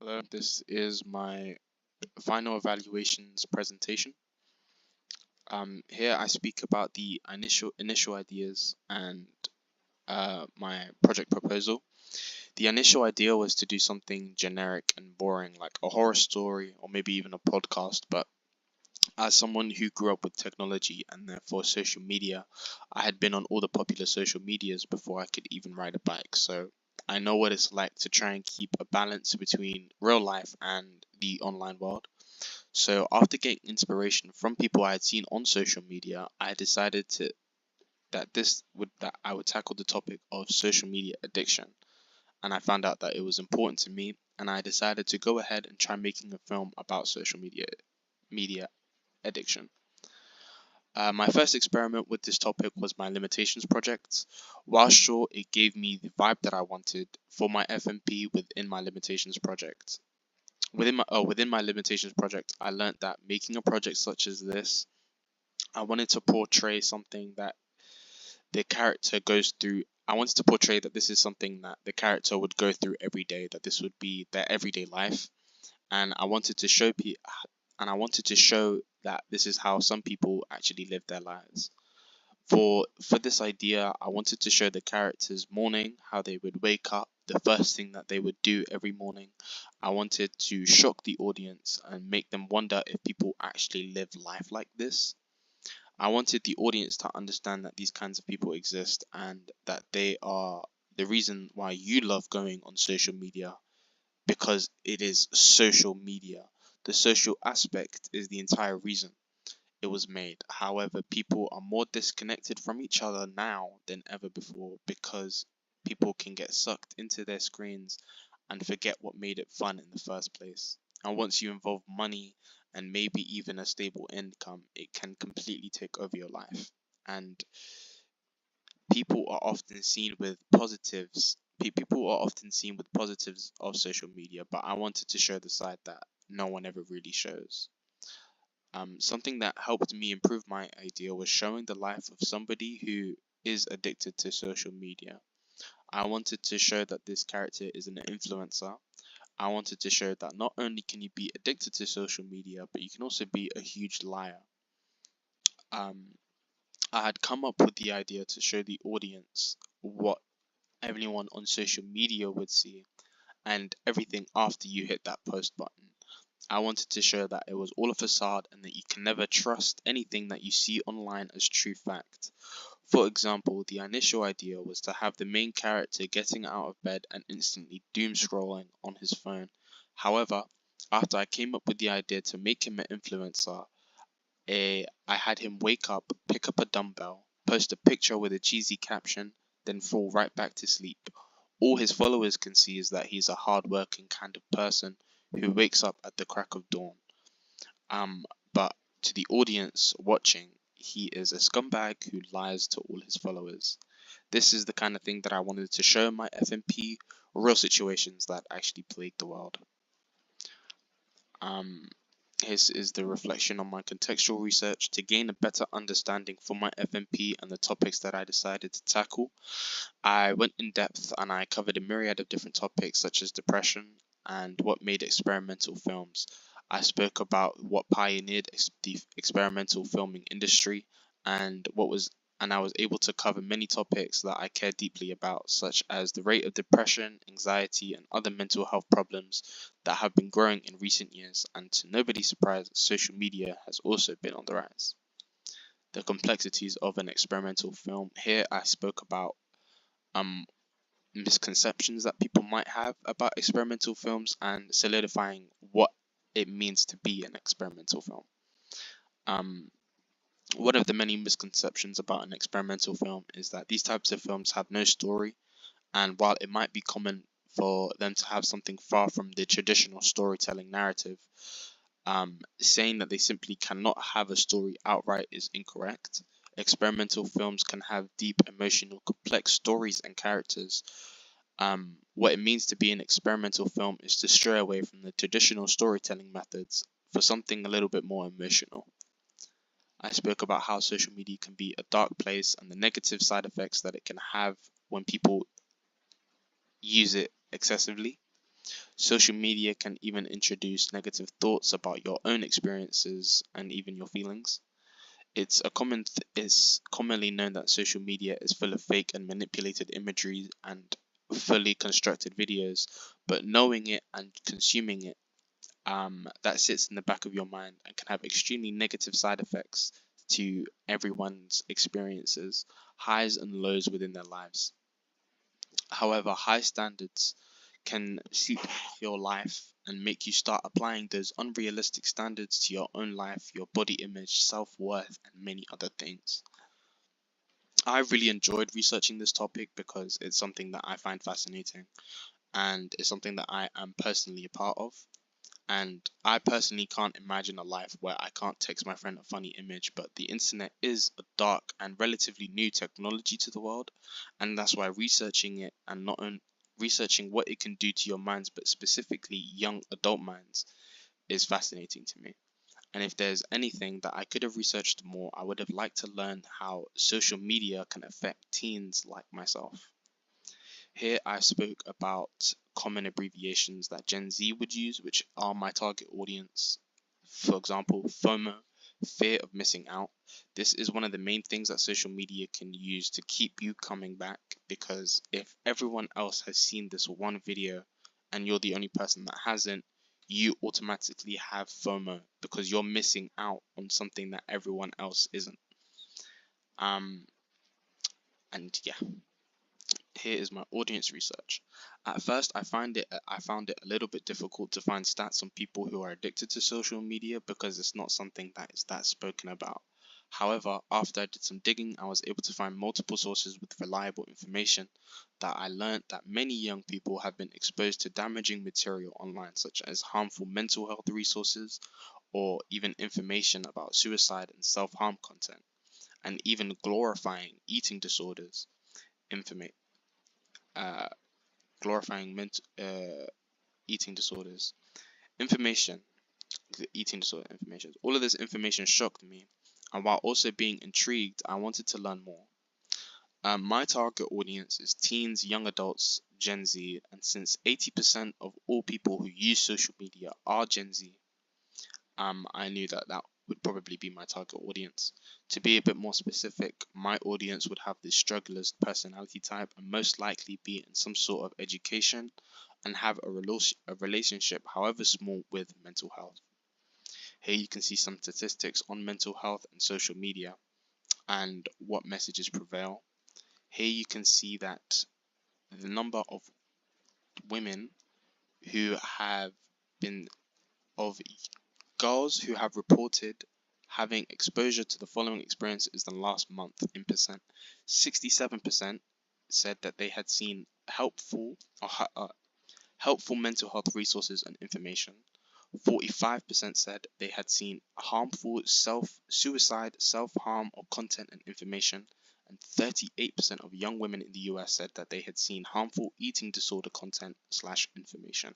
Hello, this is my final evaluations presentation. Here I speak about the initial ideas and my project proposal. The initial idea was to do something generic and boring, like a horror story or maybe even a podcast. But as someone who grew up with technology and therefore social media, I had been on all the popular social medias before I could even ride a bike. So I know what it's like to try and keep a balance between real life and the online world. So after getting inspiration from people I had seen on social media, I decided that I would tackle the topic of social media addiction. And I found out that it was important to me, and I decided to go ahead and try making a film about social media addiction. My first experiment with this topic was my limitations project. While sure it gave me the vibe that I wanted for my FMP within my limitations project, within my limitations project, I learned that making a project such as this, I wanted to portray something that the character goes through. I wanted to portray that this is something that the character would go through every day, that this would be their everyday life, and I wanted to show that this is how some people actually live their lives. For this idea, I wanted to show the characters morning, how they would wake up, the first thing that they would do every morning. I wanted to shock the audience and make them wonder if people actually live life like this. I wanted the audience to understand that these kinds of people exist and that they are the reason why you love going on social media, because it is social media. The social aspect is the entire reason it was made. However, people are more disconnected from each other now than ever before because people can get sucked into their screens and forget what made it fun in the first place. And once you involve money and maybe even a stable income, it can completely take over your life. And people are often seen with positives. People are often seen with positives of social media, but I wanted to show the side that no one ever really shows. Something that helped me improve my idea was showing the life of somebody who is addicted to social media. I wanted to show that this character is an influencer. I wanted to show that not only can you be addicted to social media, but you can also be a huge liar. Um, I had come up with the idea to show the audience what everyone on social media would see and everything after you hit that post button. I wanted to show that it was all a facade and that you can never trust anything that you see online as true fact. For example, the initial idea was to have the main character getting out of bed and instantly doom scrolling on his phone. However, after I came up with the idea to make him an influencer, I had him wake up, pick up a dumbbell, post a picture with a cheesy caption, then fall right back to sleep. All his followers can see is that he's a hardworking kind of person who wakes up at the crack of dawn. Um, but to the audience watching, he is a scumbag who lies to all his followers. This is the kind of thing that I wanted to show in my FMP, real situations that actually plague the world. Um, This is the reflection on my contextual research to gain a better understanding for my FMP and the topics that I decided to tackle. I went in depth and I covered a myriad of different topics such as depression and what made experimental films. I spoke about what pioneered the experimental filming industry and I was able to cover many topics that I care deeply about, such as the rate of depression, anxiety, and other mental health problems that have been growing in recent years, and to nobody's surprise, social media has also been on the rise. The complexities of an experimental film. Here I spoke about um misconceptions that people might have about experimental films and solidifying what it means to be an experimental film. Um, One of the many misconceptions about an experimental film is that these types of films have no story, and while it might be common for them to have something far from the traditional storytelling narrative, saying that they simply cannot have a story outright is incorrect. Experimental films can have deep, emotional, complex stories and characters. What it means to be an experimental film is to stray away from the traditional storytelling methods for something a little bit more emotional. I spoke about how social media can be a dark place and the negative side effects that it can have when people use it excessively. Social media can even introduce negative thoughts about your own experiences and even your feelings. It's commonly known that social media is full of fake and manipulated imagery and fully constructed videos, but knowing it and consuming it, that sits in the back of your mind and can have extremely negative side effects to everyone's experiences, highs and lows within their lives. However, high standards can seep into your life and make you start applying those unrealistic standards to your own life, your body image, self-worth, and many other things. I really enjoyed researching this topic because it's something that I find fascinating and it's something that I am personally a part of. And I personally can't imagine a life where I can't text my friend a funny image, but the internet is a dark and relatively new technology to the world, and that's why researching it and not only researching what it can do to your minds, but specifically young adult minds, is fascinating to me. And if there's anything that I could have researched more, I would have liked to learn how social media can affect teens like myself. Here I spoke about common abbreviations that Gen Z would use, which are my target audience. For example, FOMO, fear of missing out. This is one of the main things that social media can use to keep you coming back, because if everyone else has seen this one video and you're the only person that hasn't, you automatically have FOMO because you're missing out on something that everyone else isn't. Um, and yeah. Here is my audience research. At first, I found it a little bit difficult to find stats on people who are addicted to social media because it's not something that is that spoken about. However, after I did some digging, I was able to find multiple sources with reliable information that I learned that many young people have been exposed to damaging material online, such as harmful mental health resources or even information about suicide and self-harm content, and even glorifying eating disorders. Informa- uh, glorifying eating disorders. Information, the eating disorder information. All of this information shocked me, and while also being intrigued, I wanted to learn more. My target audience is teens, young adults, Gen Z, and since 80% of all people who use social media are Gen Z, I knew that that would probably be my target audience. To be a bit more specific, my audience would have the struggler's personality type and most likely be in some sort of education and have a relationship, however small, with mental health. Here you can see some statistics on mental health and social media and what messages prevail. Here you can see that the number of women who have been of girls who have reported having exposure to the following experiences in the last month in percent. 67% said that they had seen helpful mental health resources and information. 45% said they had seen harmful suicide, self-harm, or content and information. And 38% of young women in the US said that they had seen harmful eating disorder content / information.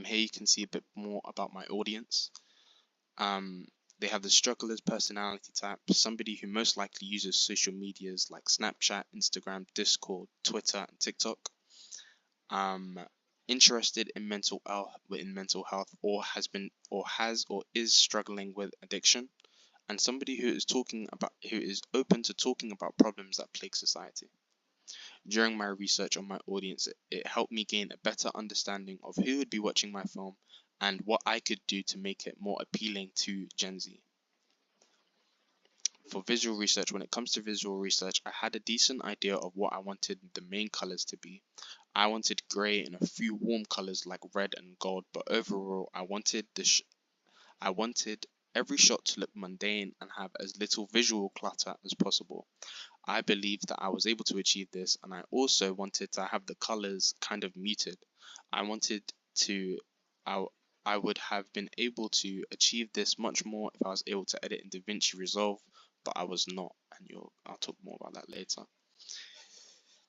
Here you can see a bit more about my audience. They have the struggler's personality type, somebody who most likely uses social medias like Snapchat, Instagram, Discord, Twitter, and TikTok. Interested in mental health, or is struggling with addiction, and somebody who is open to talking about problems that plague society. During my research on my audience, it helped me gain a better understanding of who would be watching my film and what I could do to make it more appealing to Gen Z. For visual research, when it comes to visual research, I had a decent idea of what I wanted the main colors to be. I wanted grey and a few warm colors like red and gold, but overall, I wanted every shot to look mundane and have as little visual clutter as possible. I believe that I was able to achieve this, and I also wanted to have the colors kind of muted. I wanted to, I, I would have been able to achieve this much more if I was able to edit in DaVinci Resolve, but I was not, and I'll talk more about that later.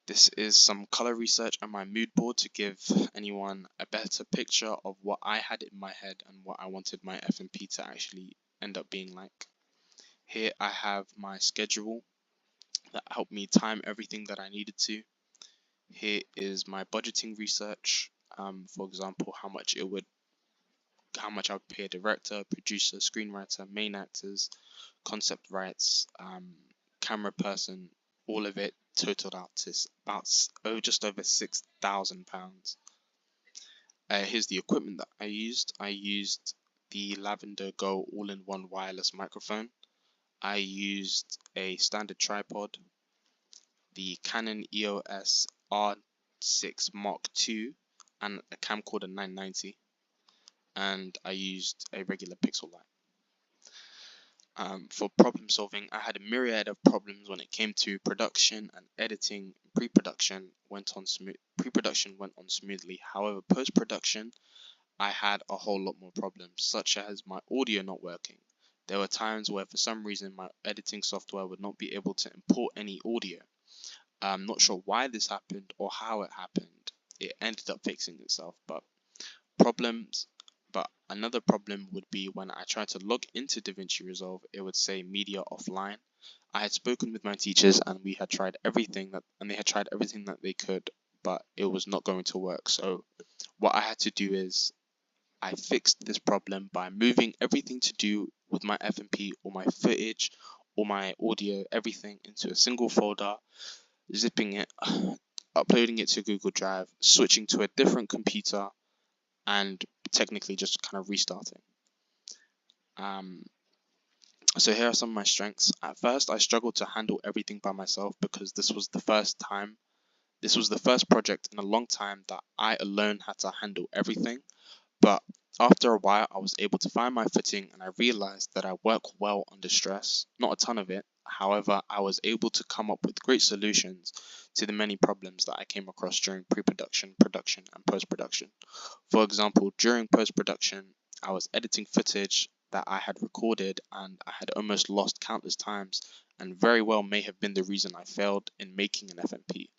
This is some color research and my mood board to give anyone a better picture of what I had in my head and what I wanted my FMP to actually end up being like. Here I have my schedule that helped me time everything that I needed to. Here is my budgeting research. For example, how much I would pay a director, producer, screenwriter, main actors, concept rights, camera person, all of it totaled out to just over £6,000. Here's the equipment that I used. I used the Lavender Go all-in-one wireless microphone. I used a standard tripod, the Canon EOS R6 Mark II, and a camcorder 990, and I used a regular Pixel light. For problem solving, I had a myriad of problems when it came to production and editing. Pre-production went on smoothly. However, post-production, I had a whole lot more problems, such as my audio not working. There were times where for some reason my editing software would not be able to import any audio. I'm not sure why this happened or how it happened. It ended up fixing itself, but another problem would be when I tried to log into DaVinci Resolve, it would say media offline. I had spoken with my teachers and they had tried everything that they could, but it was not going to work. So what I had to do is I fixed this problem by moving everything to do with my FMP or my footage or my audio, everything into a single folder, zipping it, uploading it to Google Drive, switching to a different computer, and technically just kind of restarting. So here are some of my strengths. At first, I struggled to handle everything by myself because this was the first project in a long time that I alone had to handle everything. But after a while, I was able to find my footing and I realized that I work well under stress. Not a ton of it. However, I was able to come up with great solutions to the many problems that I came across during pre-production, production, and post-production. For example, during post-production, I was editing footage that I had recorded and I had almost lost countless times, and very well may have been the reason I failed in making an FMP.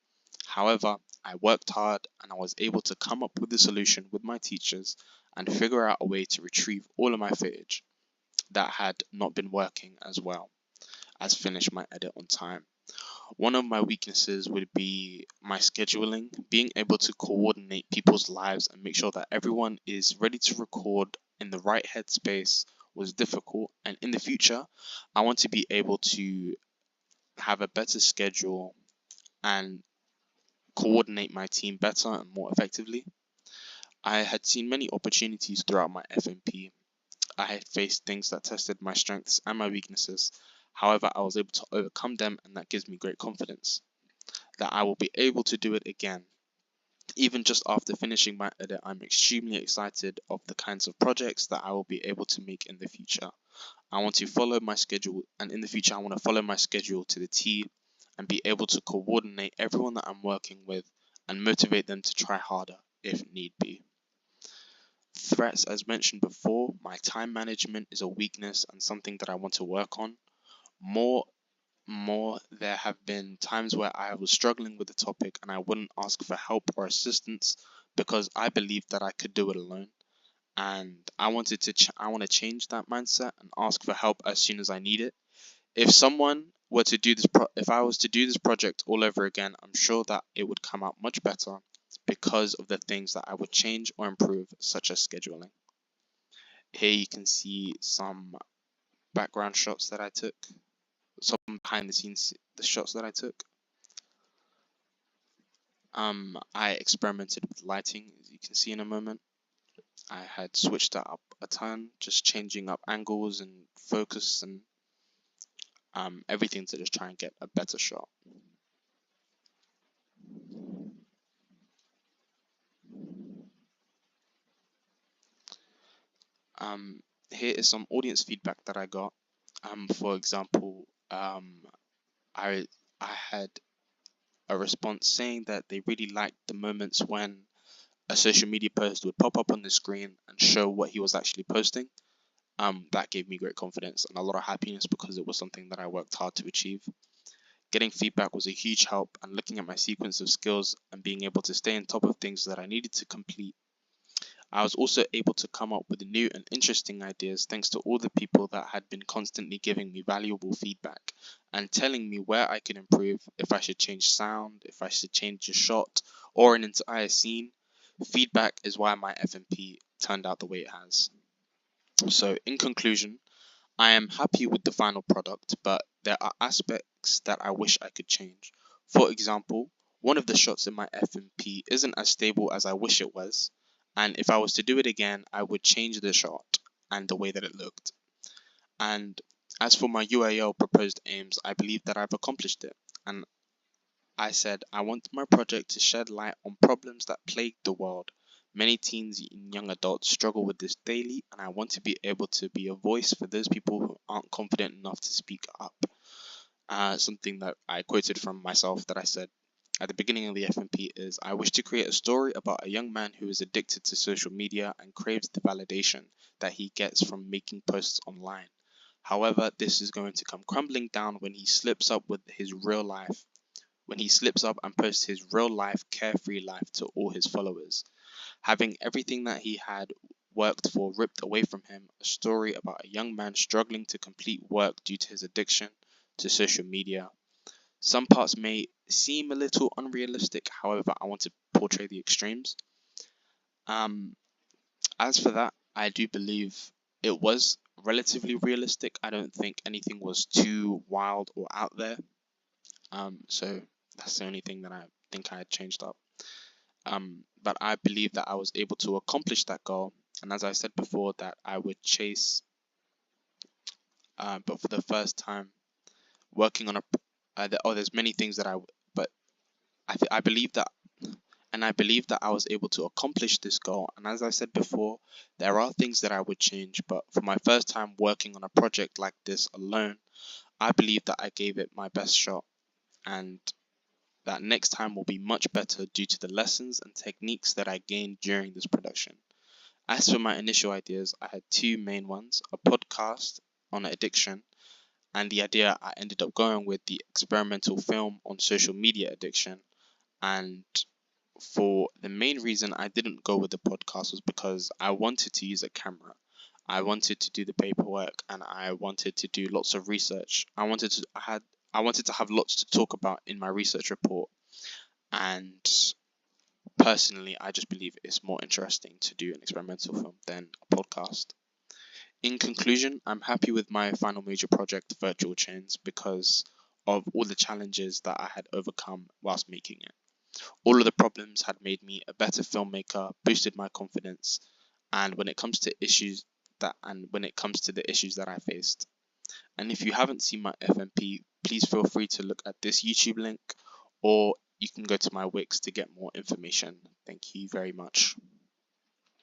However, I worked hard and I was able to come up with a solution with my teachers and figure out a way to retrieve all of my footage that had not been working as well as finish my edit on time. One of my weaknesses would be my scheduling. Being able to coordinate people's lives and make sure that everyone is ready to record in the right headspace was difficult, and in the future I want to be able to have a better schedule and coordinate my team better and more effectively. I had seen many opportunities throughout my FMP. I had faced things that tested my strengths and my weaknesses. However, I was able to overcome them, and that gives me great confidence that I will be able to do it again. Even just after finishing my edit, I'm extremely excited of the kinds of projects that I will be able to make in the future. I want to follow my schedule, and in the future I want to follow my schedule to the T and be able to coordinate everyone that I'm working with and motivate them to try harder if need be. Threats, as mentioned before, my time management is a weakness and something that I want to work on. More, there have been times where I was struggling with the topic and I wouldn't ask for help or assistance because I believed that I could do it alone. And I want to change that mindset and ask for help as soon as I need it. If someone were to do this, if I was to do this project all over again, I'm sure that it would come out much better because of the things that I would change or improve, such as scheduling. Here you can see some background shots that I took, some behind the scenes shots that I took. I experimented with lighting, as you can see in a moment. I had switched that up a ton, just changing up angles and focus and everything to just try and get a better shot. Here is some audience feedback that I got. For example, I had a response saying that they really liked the moments when a social media post would pop up on the screen and show what he was actually posting. That gave me great confidence and a lot of happiness because it was something that I worked hard to achieve. Getting feedback was a huge help, and looking at my sequence of skills and being able to stay on top of things that I needed to complete I was also able to come up with new and interesting ideas thanks to all the people that had been constantly giving me valuable feedback and telling me where I could improve, if I should change sound, if I should change a shot or an entire scene. Feedback is why my FMP turned out the way it has. So, in conclusion, I am happy with the final product, but there are aspects that I wish I could change. For example, one of the shots in my FMP isn't as stable as I wish it was, and if I was to do it again, I would change the shot and the way that it looked. And as for my UAL proposed aims, I believe that I've accomplished it, and I said I want my project to shed light on problems that plague the world. Many teens and young adults struggle with this daily, and I want to be able to be a voice for those people who aren't confident enough to speak up. Something that I quoted from myself that I said at the beginning of the FMP is I wish to create a story about a young man who is addicted to social media and craves the validation that he gets from making posts online. However, this is going to come crumbling down when he slips up with his real life when he slips up and posts his real life, carefree life to all his followers. Having everything that he had worked for ripped away from him, a story about a young man struggling to complete work due to his addiction to social media. Some parts may seem a little unrealistic, however, I want to portray the extremes. Um, as for that, I do believe it was relatively realistic. I don't think anything was too wild or out there. So that's the only thing that I think I had changed up. But I believe that I was able to accomplish that goal. And as I said before, that I would chase, but for the first time, working on there's many things that but I believe that, and I believe that I was able to accomplish this goal. And as I said before, there are things that I would change, but for my first time working on a project like this alone, I believe that I gave it my best shot. And that next time will be much better due to the lessons and techniques that I gained during this production. As for my initial ideas, I had two main ones, a podcast on addiction, and the idea I ended up going with the experimental film on social media addiction. And for the main reason I didn't go with the podcast was because I wanted to use a camera. I wanted to do the paperwork and I wanted to do lots of research. I wanted to have lots to talk about in my research report. And personally, I just believe it's more interesting to do an experimental film than a podcast. In conclusion, I'm happy with my final major project, Virtual Chains, because of all the challenges that I had overcome whilst making it. All of the problems had made me a better filmmaker, boosted my confidence, and when it comes to the issues that I faced. And if you haven't seen my FMP, please feel free to look at this YouTube link, or you can go to my Wix to get more information. Thank you very much.